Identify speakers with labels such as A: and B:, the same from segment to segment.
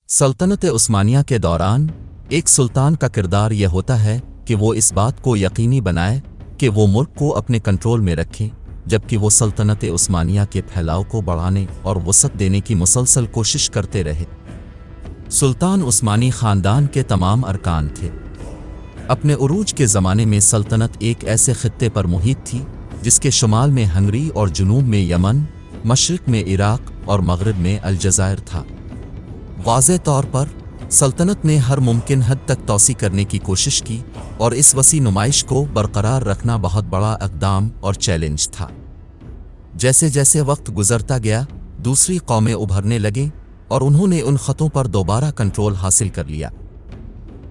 A: सल्तनत उस्मानिया के दौरान एक सुल्तान का किरदार यह होता है कि वो इस बात को यकीनी बनाए कि वो मुल्क को अपने कंट्रोल में रखे, जबकि वो सल्तनत उस्मानिया के फैलाव को बढ़ाने और वसअत देने की मुसलसल कोशिश करते रहे। सुल्तान उस्मानी ख़ानदान के तमाम अरकान थे। अपने उरूज के ज़माने में सल्तनत एक ऐसे खित्ते पर मुहित थी जिसके शुमाल में हंगरी और जुनूब में यमन, मशरिक़ में इराक़ और मग़रिब में अलजज़ायर था। वाज़े तौर पर सल्तनत ने हर मुमकिन हद तक तौसी करने की कोशिश की और इस वसी नुमाइश को बरकरार रखना बहुत बड़ा इक़दाम और चैलेंज था। जैसे जैसे वक्त गुजरता गया, दूसरी कौमें उभरने लगीं और उन्होंने उन ख़तों पर दोबारा कंट्रोल हासिल कर लिया।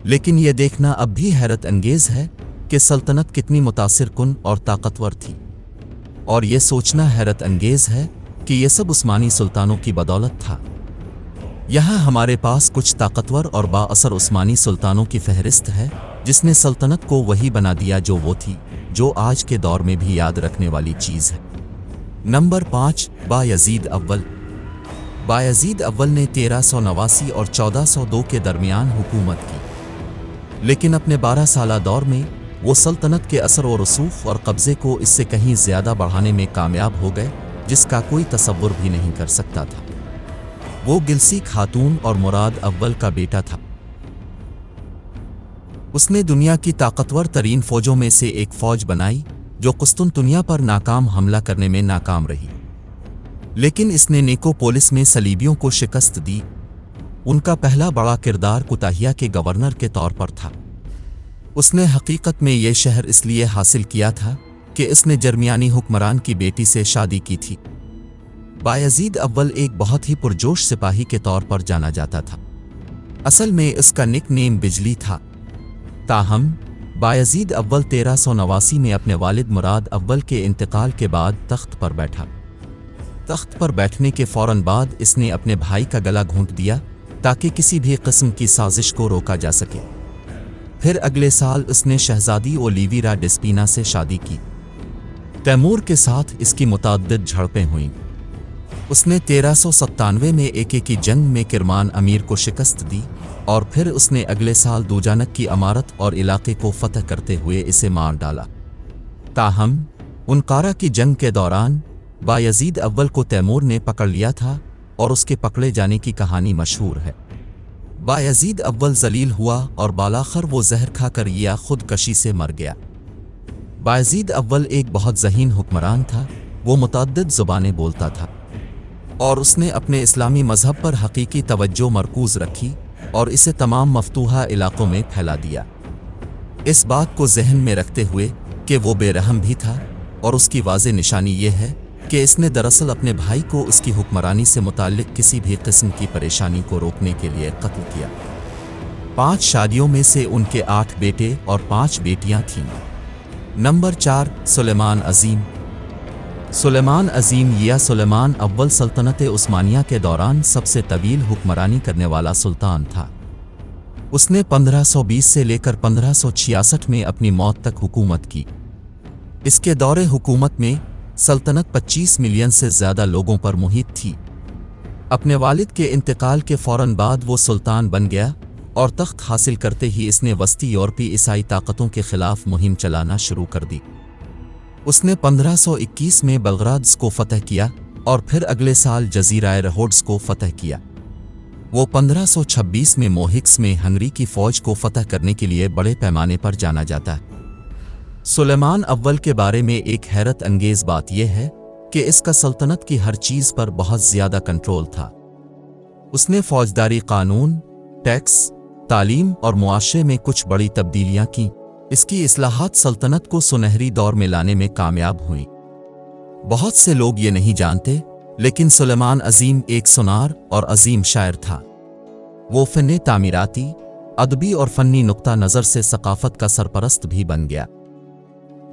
A: लेकिन यह देखना अब भी हैरत अंगेज़ है कि सल्तनत कितनी मुतासिर कुन और ताकतवर थी, और यह सोचना हैरत अंगेज़ है कि यह सब उस्मानी सुल्तानों की बदौलत था। यहाँ हमारे पास कुछ ताकतवर और बाअसर उस्मानी सुल्तानों की फहरिस्त है जिसने सल्तनत को वही बना दिया जो वो थी, जो आज के दौर में भी याद रखने वाली चीज़ है। नंबर 5, बायज़ीद अव्वल। बायज़ीद अव्वल ने 1389 और 1402 के दरमियान हुकूमत की, लेकिन अपने 12 साला दौर में वो सल्तनत के असर और रसूख और कब्ज़े को इससे कहीं ज़्यादा बढ़ाने में कामयाब हो गए जिसका कोई तसव्वुर भी नहीं कर सकता था। वो गिलसी खातून और मुराद अव्वल का बेटा था। उसने दुनिया की ताकतवर तरीन फ़ौजों में से एक फ़ौज बनाई जो कुस्तुनतुनिया पर नाकाम हमला करने में नाकाम रही, लेकिन इसने निकोपोलिस में सलीबियों को शिकस्त दी। उनका पहला बड़ा किरदार कुताहिया के गवर्नर के तौर पर था। उसने हकीकत में यह शहर इसलिए हासिल किया था कि इसने जर्मियानी हुक्मरान की बेटी से शादी की थी। बायज़ीद अव्वल एक बहुत ही पुरजोश सिपाही के तौर पर जाना जाता था। असल में इसका निक नेम बिजली था। ताहम बायज़ीद अव्वल 1389 में अपने वालिद मुराद अव्वल के इंतकाल के बाद तख्त पर बैठा। तख्त पर बैठने के फ़ौरन बाद इसने अपने भाई का गला घोंट दिया ताकि किसी भी किस्म की साजिश को रोका जा सके। फिर अगले साल उसने शहजादी ओलिविरा डिस्पीना से शादी की। तैमूर के साथ इसकी मुतअद्दिद झड़पें हुईं। उसने 1397 में एके की जंग में किरमान अमीर को शिकस्त दी और फिर उसने अगले साल दूजानक की अमारत और इलाके को फतह करते हुए इसे मार डाला। ताहम उनकारा की जंग के दौरान बायज़ीद अव्वल को तैमूर ने पकड़ लिया था और उसके पकड़े जाने की कहानी मशहूर है। बायज़ीद अव्वल जलील हुआ और बालाखर वो जहर खाकर या खुदकशी से मर गया। बायज़ीद अव्वल एक बहुत ज़हीन हुक्मरान था। वो मुतअद्दिद ज़ुबानें बोलता था और उसने अपने इस्लामी मज़हब पर हकीकी तवज्जो मरकूज़ रखी और इसे तमाम मफ्तूहा इलाक़ों में फैला दिया। इस बात को जहन में रखते हुए कि वो बेरहम भी था, और उसकी वाज़े निशानी ये है कि इसने दरअसल अपने भाई को उसकी हुक्मरानी से मुताल्लिक़ किसी भी किस्म की परेशानी को रोकने के लिए कत्ल किया। 5 शादियों में से उनके 8 बेटे और 5 बेटियां थीं। नंबर 4, सुलेमान अज़ीम। सुलेमान अज़ीम या सुलेमान अव्वल सल्तनत उस्मानिया के दौरान सबसे तवील हुक्मरानी करने वाला सुल्तान था। उसने 1520 से लेकर 1566 में अपनी मौत तक हुकूमत की। इसके दौरे हुकूमत में सल्तनत 25 मिलियन से ज़्यादा लोगों पर मुहित थी। अपने वालिद के इंतकाल के फ़ौरन बाद वो सुल्तान बन गया और तख्त हासिल करते ही इसने वस्ती यूरोपी ईसाई ताकतों के ख़िलाफ़ मुहिम चलाना शुरू कर दी। उसने 1521 में बगदाद को फ़तह किया और फिर अगले साल जज़ीरा रहोड्स को फ़तह किया। वो 1526 में मोहिक्स में हंगरी की फ़ौज को फ़तह करने के लिए बड़े पैमाने पर जाना जाता है। सुलेमान अव्वल के बारे में एक हैरत अंगेज़ बात यह है कि इसका सल्तनत की हर चीज़ पर बहुत ज़्यादा कंट्रोल था। उसने फ़ौजदारी कानून, टैक्स, तालीम और मुआशरे में कुछ बड़ी तब्दीलियाँ कीं। इसकी इस्लाहात सल्तनत को सुनहरी दौर में लाने में कामयाब हुई। बहुत से लोग ये नहीं जानते, लेकिन सुलेमान अज़ीम एक सुनार और अज़ीम शायर था। वो फ़न तामीराती, अदबी और फ़न्नी नुक्ता नज़र से सक़ाफ़त का सरपरस्त भी बन गया।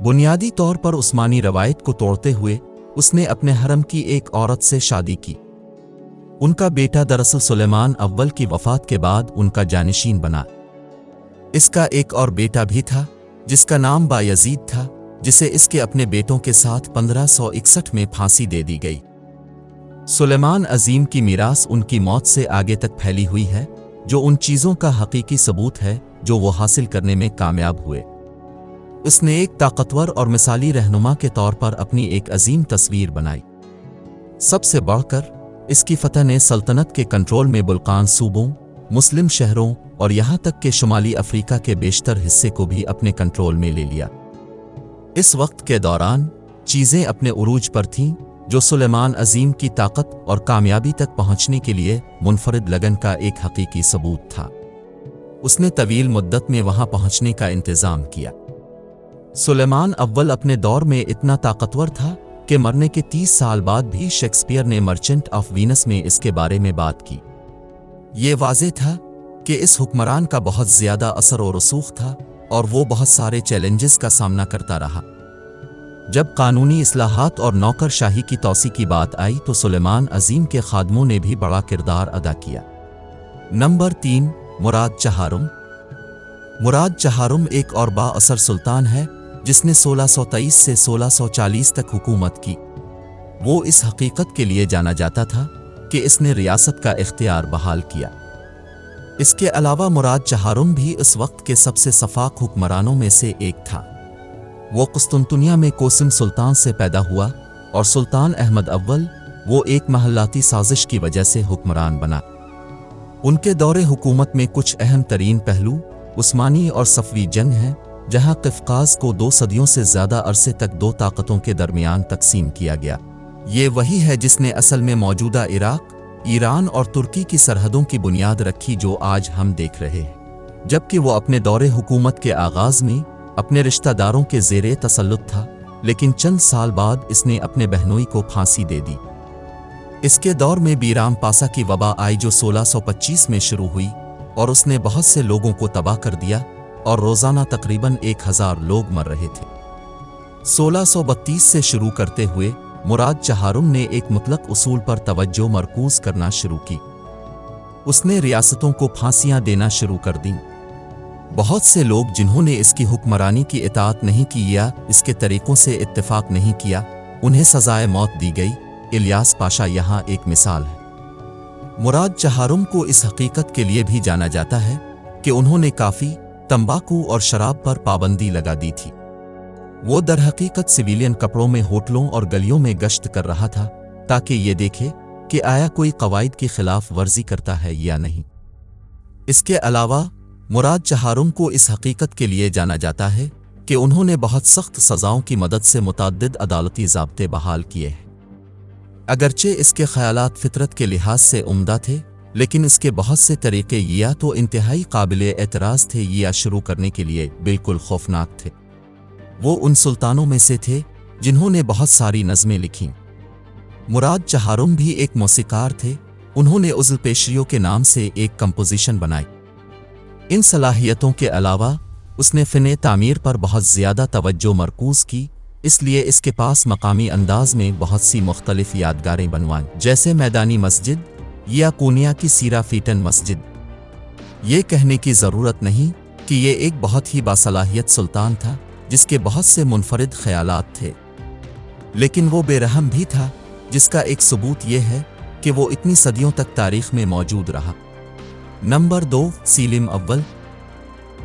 A: बुनियादी तौर पर उस्मानी रवायत को तोड़ते हुए उसने अपने हरम की एक औरत से शादी की। उनका बेटा दरअसल सुलेमान अव्वल की वफ़ात के बाद उनका जानिशीन बना। इसका एक और बेटा भी था जिसका नाम बायज़ीद था, जिसे इसके अपने बेटों के साथ 1561 में फांसी दे दी गई। सुलेमान अजीम की मीरास उनकी मौत से आगे तक फैली हुई है, जो उन चीज़ों का हकीकी सबूत है जो वो हासिल करने में कामयाब हुए। उसने एक ताकतवर और मिसाली रहनुमा के तौर पर अपनी एक अजीम तस्वीर बनाई। सबसे बढ़कर इसकी फतह ने सल्तनत के कंट्रोल में बल्कान सूबों, मुस्लिम शहरों और यहाँ तक कि शुमाली अफ्रीका के बेशतर हिस्से को भी अपने कंट्रोल में ले लिया। इस वक्त के दौरान चीज़ें अपने उरूज पर थीं, जो सुलेमान अजीम की ताकत और कामयाबी तक पहुंचने के लिए मुनफरिद लगन का एक हकीकी सबूत था। उसने तवील मुद्दत में वहां पहुंचने का इंतज़ाम किया। सुलेमान अव्वल अपने दौर में इतना ताकतवर था कि मरने के 30 साल बाद भी शेक्सपियर ने मर्चेंट ऑफ वीनस में इसके बारे में बात की। ये वाज़ेह था कि इस हुक्मरान का बहुत ज़्यादा असर और रसूख था और वो बहुत सारे चैलेंजेस का सामना करता रहा। जब कानूनी इस्लाहात और नौकरशाही की तौसी की बात आई तो सुलेमान अजीम के खादमों ने भी बड़ा किरदार अदा किया। नंबर 3, मुराद चहारुम। मुराद चहारुम एक और बाअसर सुल्तान है जिसने 1623 से 1640 तक हुकूमत की। वो इस हकीकत के लिए जाना जाता था कि इसने रियासत का इख्तियार बहाल किया। इसके अलावा मुराद चहारुम भी इस वक्त के सबसे सफाक हुक्मरानों में से एक था। वो कुस्तुनतुनिया में कोसिम सुल्तान से पैदा हुआ और सुल्तान अहमद अव्वल वो एक महल्लाती साजिश की वजह से हुक्मरान बना। उनके दौरे हुकूमत में कुछ अहम तरीन पहलू उस्मानी और सफवी जंग हैं, जहां क़फ़क़ाज़ को 2 सदियों से ज़्यादा अरसे तक 2 ताकतों के दरमियान तकसीम किया गया। ये वही है जिसने असल में मौजूदा इराक, ईरान और तुर्की की सरहदों की बुनियाद रखी जो आज हम देख रहे हैं। जबकि वो अपने दौरे हुकूमत के आगाज़ में अपने रिश्तेदारों के ज़ेरे तसल्लुत था, लेकिन चंद साल बाद इसने अपने बहनोई को फांसी दे दी। इसके दौर में बीराम पासा की वबा आई जो 1625 में शुरू हुई और उसने बहुत से लोगों को तबाह कर दिया और रोज़ाना तकरीबन 1000 लोग मर रहे थे। 1632 से शुरू करते हुए मुराद चहारुम ने एक मुतलक उसूल पर तवज्जो मरकूज़ करना शुरू की। उसने रियासतों को फांसियां देना शुरू कर दीं। बहुत से लोग जिन्होंने इसकी हुक्मरानी की इताअत नहीं की या इसके तरीक़ों से इत्तेफाक नहीं किया, उन्हें सज़ाए मौत दी गई। इलियास पाशा यहाँ एक मिसाल है। मुराद चहारुम को इस हकीकत के लिए भी जाना जाता है कि उन्होंने काफ़ी, तंबाकू और शराब पर पाबंदी लगा दी थी। वो दरहकीकत सिविलियन कपड़ों में होटलों और गलियों में गश्त कर रहा था ताकि ये देखे कि आया कोई कवायद की खिलाफ वर्जी करता है या नहीं। इसके अलावा मुराद चहारुम को इस हकीकत के लिए जाना जाता है कि उन्होंने बहुत सख्त सज़ाओं की मदद से मुतअद्दिद अदालती ज़ाब्ते बहाल किए हैं। अगरचे इसके ख़यालात फितरत के लिहाज से उम्दा थे, लेकिन इसके बहुत से तरीक़े या तो इंतहाई काबिले एतराज़ थे या शुरू करने के लिए बिल्कुल खौफनाक थे। वो उन सुल्तानों में से थे जिन्होंने बहुत सारी नज़में लिखीं। मुराद चहारुम भी एक मौसीकार थे। उन्होंने उज़्ल पेशरियों के नाम से एक कंपोजिशन बनाई। इन सलाहियतों के अलावा उसने फ़िने तामीर पर बहुत ज़्यादा तवज्जो मरकूज़ की, इसलिए इसके पास मकामी अंदाज में बहुत सी मुख्तलिफ यादगारें बनवाईं, जैसे मैदानी मस्जिद या कोनिया की सीरा फीटन मस्जिद। ये कहने की ज़रूरत नहीं कि ये एक बहुत ही बासलाहियत सुल्तान था जिसके बहुत से मुनफरिद ख़यालात थे, लेकिन वो बेरहम भी था, जिसका एक सबूत ये है कि वो इतनी सदियों तक तारीख़ में मौजूद रहा। नंबर 2, सीलिम अव्वल।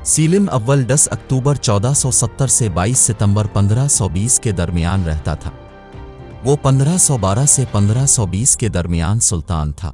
A: सीलिम अव्वल 10 अक्टूबर 1470 से 22 सितंबर 1520 के दरमियान रहता था। वो 1512 से 1520 के दरमियान सुल्तान था।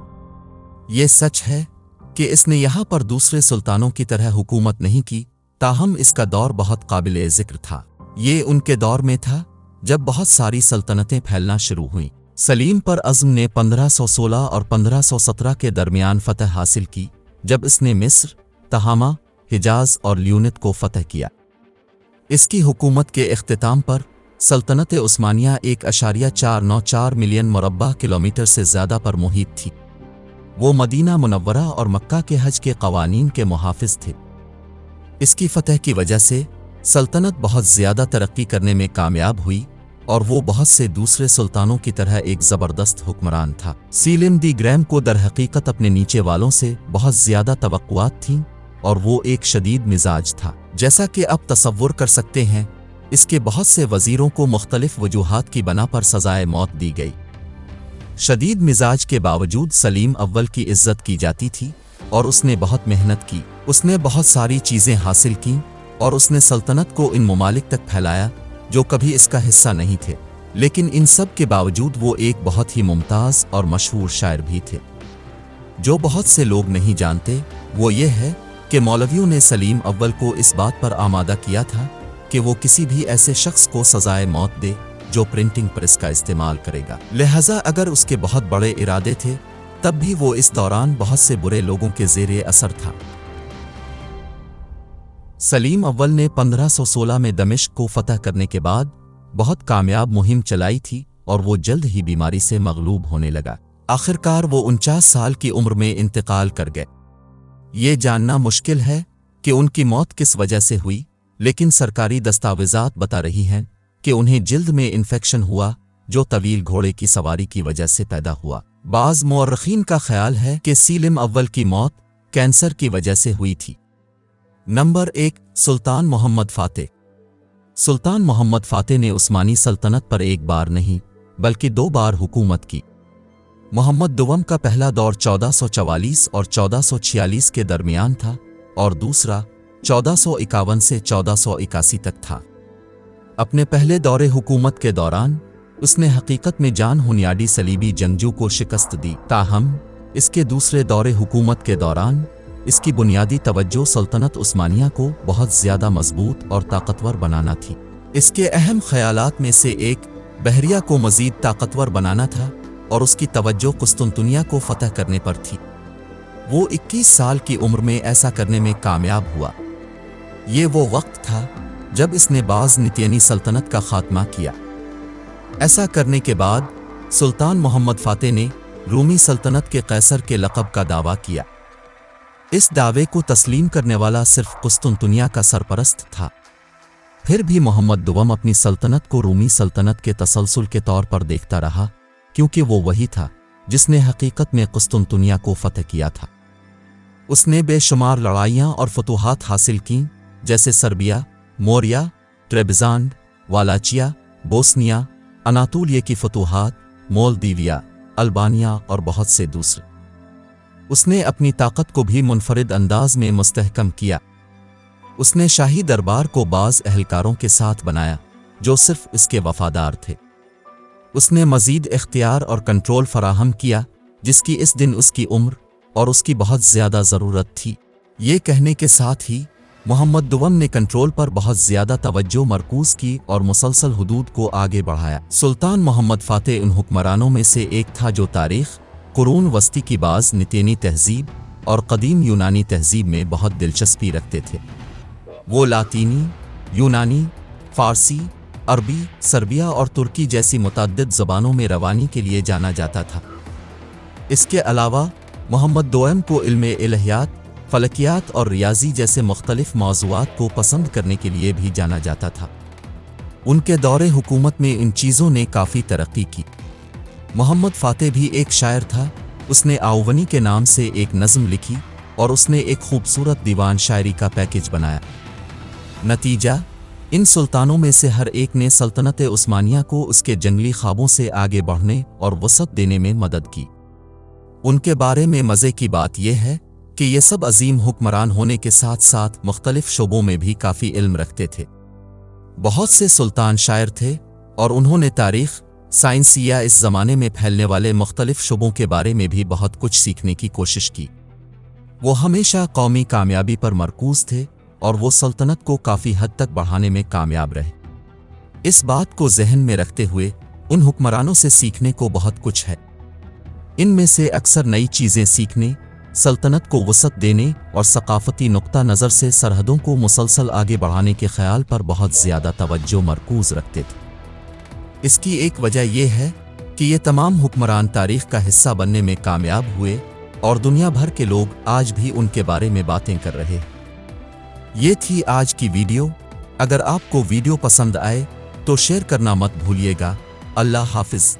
A: ये सच है कि इसने यहाँ पर दूसरे सुल्तानों की तरह हुकूमत नहीं की, ताहम इसका दौर बहुत काबिले ज़िक्र था। ये उनके दौर में था जब बहुत सारी सल्तनतें फैलना शुरू हुईं। सलीम पर अज़्म ने 1516 और 1517 के दरमियान फ़तह हासिल की, जब इसने मिस्र, तहामा, हिजाज और ल्यूनित को फ़तह किया। इसकी हुकूमत के इख्तिताम पर सल्तनत उस्मानिया 1.494 मिलियन मुरब्बा किलोमीटर से ज़्यादा पर मुहित थी। वो मदीना मुनव्वरा और मक्का के हज के कवानीन के मुहाफ़िज़ थे। इसकी फ़तह की वजह से सल्तनत बहुत ज़्यादा तरक्की करने में कामयाब हुई और वो बहुत से दूसरे सुल्तानों की तरह एक ज़बरदस्त हुक्मरान था। सीलिम दी ग्रैम को दरहकीकत अपने नीचे वालों से बहुत ज़्यादा तवक्कुआत थीं और वो एक शदीद मिजाज था। जैसा कि अब तसव्वुर कर सकते हैं, इसके बहुत से वज़ीरों को मुख्तलिफ वजूहात की बना पर सज़ाए मौत दी गई। शदीद मिजाज के बावजूद सलीम अव्वल की इज्जत की जाती थी और उसने बहुत मेहनत की। उसने बहुत सारी चीज़ें हासिल की और उसने सल्तनत को इन ममालिक तक फैलाया जो कभी इसका हिस्सा नहीं थे। लेकिन इन सब के बावजूद वो एक बहुत ही मुमताज़ और मशहूर शायर भी थे। जो बहुत से लोग नहीं जानते वो ये है कि मौलवियों ने सलीम अव्वल को इस बात पर आमादा किया था कि वो किसी भी ऐसे शख्स को सजाए मौत दे जो प्रिंटिंग प्रेस का इस्तेमाल करेगा। लिहाजा अगर उसके बहुत बड़े इरादे थे तब भी वो इस दौरान बहुत से बुरे लोगों के ज़ेरे असर था। सलीम अव्वल ने 1516 में दमिश्क को फतह करने के बाद बहुत कामयाब मुहिम चलाई थी और वो जल्द ही बीमारी से मगलूब होने लगा। आखिरकार वो 49 साल की उम्र में इंतकाल कर गए। ये जानना मुश्किल है कि उनकी मौत किस वजह से हुई, लेकिन सरकारी दस्तावेज़ात बता रही हैं कि उन्हें जिल्द में इन्फेक्शन हुआ जो तवील घोड़े की सवारी की वजह से पैदा हुआ। बाज़ मुअर्रिखीन का ख्याल है कि सलीम अव्वल की मौत कैंसर की वजह से हुई थी। नंबर 1, सुल्तान मोहम्मद फ़ातेह। सुल्तान मोहम्मद फ़ातेह ने उस्मानी सल्तनत पर एक बार नहीं बल्कि 2 बार हुकूमत की। मोहम्मद दुवम का पहला दौर 1444 और 1446 के दरमियान था और दूसरा 1451 से 1481 तक था। अपने पहले दौरे हुकूमत के दौरान उसने हकीकत में जान हुनियाडी सलीबी जंगजू को शिकस्त दी। ताहम इसके दूसरे दौरे हुकूमत के दौरान इसकी बुनियादी तवज्जो सल्तनत उस्मानिया को बहुत ज़्यादा मजबूत और ताकतवर बनाना थी। इसके अहम ख्यालात में से एक बहरिया को मज़ीद ताकतवर बनाना था और उसकी तवज्जो कुस्तुनतुनिया को फतह करने पर थी। वो 21 साल की उम्र में ऐसा करने में कामयाब हुआ। ये वो वक्त था जब इसने बाज़-नितियनी सल्तनत का खात्मा किया। ऐसा करने के बाद सुल्तान मोहम्मद फ़ातेह ने रूमी सल्तनत के कैसर के लक़ब का दावा किया। इस दावे को तस्लीम करने वाला सिर्फ कुस्तुनतुनिया का सरपरस्त था। फिर भी मोहम्मद दुवम अपनी सल्तनत को रूमी सल्तनत के तसलसल के तौर पर देखता रहा, क्योंकि वो वही था जिसने हकीकत में कुस्तुनतुनिया को फतह किया था। उसने बेशुमार लड़ाइयाँ और फतूहात हासिल की, जैसे सर्बिया, मोरिया, ट्रेबज़ान, वालाचिया, बोस्निया, अनातोलिया की फतूहात, मोल्दीविया, अल्बानिया और बहुत से दूसरे। उसने अपनी ताकत को भी मुनफरिद अंदाज में मुस्तहकम किया। उसने शाही दरबार को बाज़ अहलकारों के साथ बनाया जो सिर्फ इसके वफादार थे। उसने मज़ीद इख्तियार और कंट्रोल फराहम किया जिसकी इस दिन उसकी उम्र और उसकी बहुत ज़्यादा ज़रूरत थी। ये कहने के साथ ही मोहम्मद दुवम ने कंट्रोल पर बहुत ज़्यादा तवज्जो मरकूज़ की और मुसलसल हुदूद को आगे बढ़ाया। सुल्तान मोहम्मद फ़ातेह उन हुक्मरानों में से एक था जो तारीख़, कुरून वस्ती की बाज़-नितियनी तहज़ीब और कदीम यूनानी तहज़ीब में बहुत दिलचस्पी रखते थे। वो लातीनी, यूनानी, फ़ारसी, अरबी, सर्बिया और तुर्की जैसी मुतअद्दिद ज़बानों में रवानी के लिए जाना जाता था। इसके अलावा मोहम्मद दोयम को इल्मे इलहियात, फ़लकियात और रियाज़ी जैसे मुख्तलिफ मौज़ूआत को पसंद करने के लिए भी जाना जाता था। उनके दौरे हुकूमत में इन चीज़ों ने काफ़ी तरक्की की। मोहम्मद फ़ातेह भी एक शायर था। उसने आउवनी के नाम से एक नज़्म लिखी और उसने एक खूबसूरत दीवान शायरी का पैकेज बनाया। नतीजा, इन सुल्तानों में से हर एक ने सल्तनत उस्मानिया को उसके जंगली ख्वाबों से आगे बढ़ने और वसअत देने में मदद की। उनके बारे में मज़े की बात यह है कि ये सब अजीम हुक्मरान होने के साथ साथ मुख्तलिफ शोबों में भी काफ़ी इल्म रखते थे। बहुत से सुल्तान शायर थे और उन्होंने तारीख़, साइंस या इस ज़माने में फैलने वाले मुख्तलिफ शोबों के बारे में भी बहुत कुछ सीखने की कोशिश की। वो हमेशा कौमी कामयाबी पर मरकूज़ थे और वो सल्तनत को काफ़ी हद तक बढ़ाने में कामयाब रहे। इस बात को जहन में रखते हुए उन हुक्मरानों से सीखने को बहुत कुछ है। इनमें से अक्सर नई चीज़ें सीखने, सल्तनत को वसअत देने और सकाफ़ती नुक्ता नज़र से सरहदों को मुसलसल आगे बढ़ाने के ख्याल पर बहुत ज़्यादा तवज्जो मरकूज़ रखते थे। इसकी एक वजह यह है कि ये तमाम हुक्मरान तारीख़ का हिस्सा बनने में कामयाब हुए और दुनिया भर के लोग आज भी उनके बारे में बातें कर रहे हैं। ये थी आज की वीडियो। अगर आपको वीडियो पसंद आए तो शेयर करना मत भूलिएगा। अल्लाह हाफ़िज़।